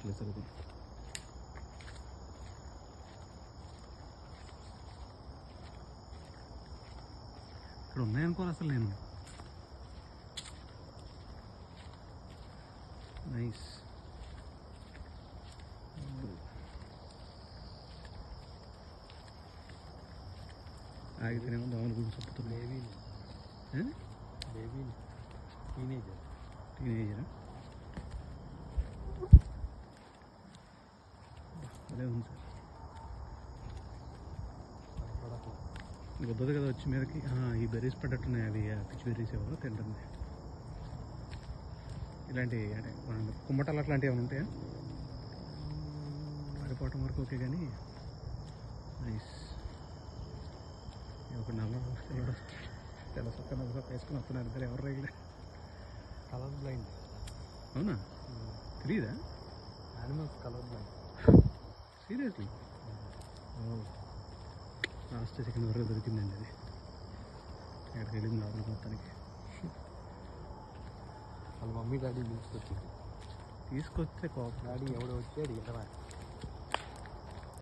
రావట్లేదు సరిగ్గా. ఇక్కడ ఉన్నాయనుకోవాలి అసలు నేను. నైస్. ఆగితేనేమో దోమలు కూడా చెప్తున్నాయి. టీనేజరా అదే ఉంది సార్. వద్దదు కదా వచ్చి మీదకి. ఈ బెర్రీస్ పడ్డట్టున్నాయి. అవి పిచ్చి బెర్రీస్ ఎవరో తింటుంది. ఇలాంటి అంటే కుమ్మటాలు అట్లాంటివి ఏమైనా ఉంటాయా? పడిపోవటం వరకు ఓకే కానీ నైస్. ఒక నల్ల తెల్ల సొక్క నల్ల సొక్క వేసుకుని వస్తున్నారు ఇద్దరు. ఎవరు రైలు కలర్ బ్లైండ్. అవునా? తెలీదా? Animals colour blind. Seriously? Last second వరకు దొరికిందండి అది. ఎక్కడికి వెళ్ళింది లోపల మొత్తానికి. వాళ్ళ మమ్మీ డాడీ తీసుకొచ్చి కోపం. డాడీ ఎవడో వచ్చాడు ఇలా